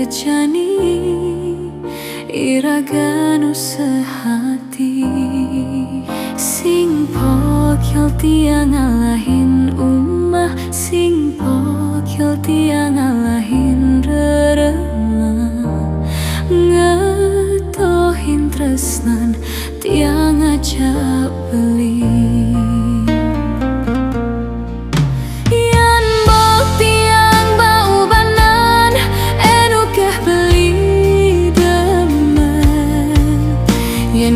kejani iraganu sehati sing pokyol tiang ngalahin umah sing pokyol tiang ngalahin reremah ngetohin tresnan tiang aja beli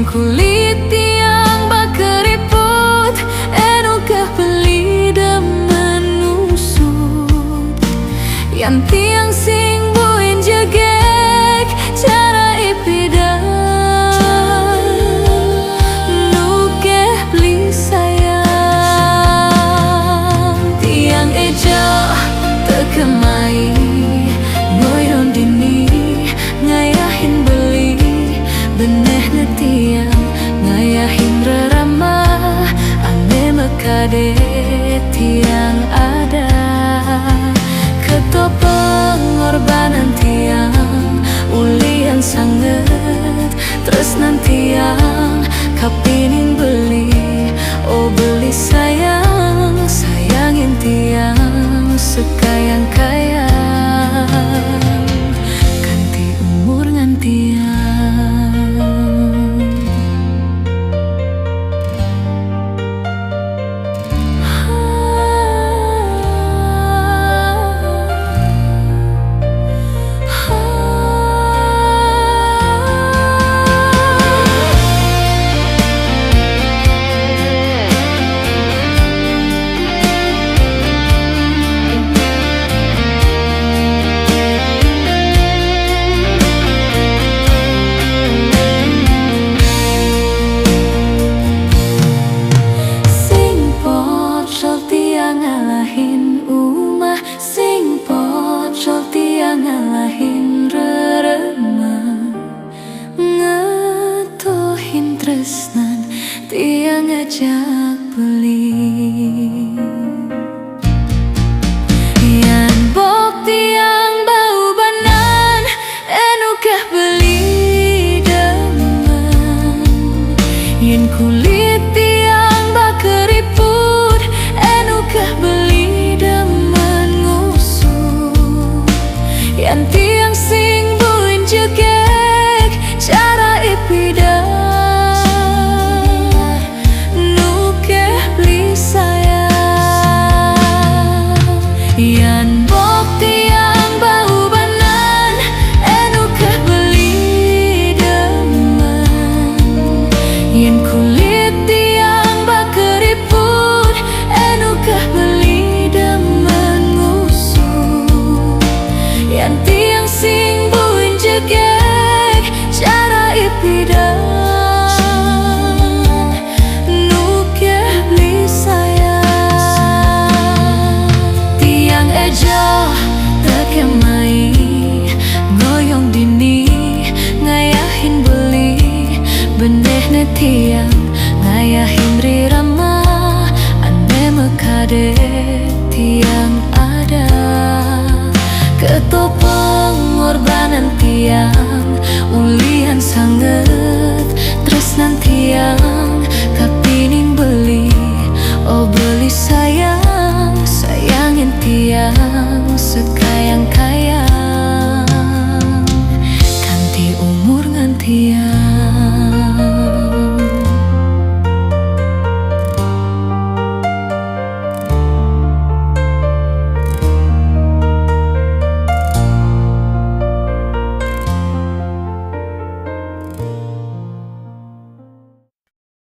kulit tiang bakeriput enukah beli demen usut yang tiang sing buin jegek cara ipidan nukeh beli sayang tiang ejo tekemai ngoyon dini ngayahin beli beneh tiang ngayahin reramah ane mekade tiang ada keto pengorbanan tiang ulian sanget terus nanti yang kapining beli oh beli sayang sayangin tiang sekayang kayang ganti umur nganti ngalahin reremah ngetohin tresnan tiang ngajak beli yan bok tiang bau banan enukah beli demen yen kulit tiang bakeriput enukah beli demen ngusut yan tiang sing buin jegek cara ipidan nukeh beli sayang yan bok tiang bau banan enukeh beli demen yen kulit tiang bakeriput enukah beli demen ngusut yan tiang sing buin jegek cara ipidan nukeh beli sayang tiang ejo tekemai ngoyong dini ngayahin beli beneh ne tiang ngayahin rirama ane mekade tiang ada keto pengorbanan tiang ulian sanget terus nanti yang kapining beli oh beli sayang sayangin tiang sekali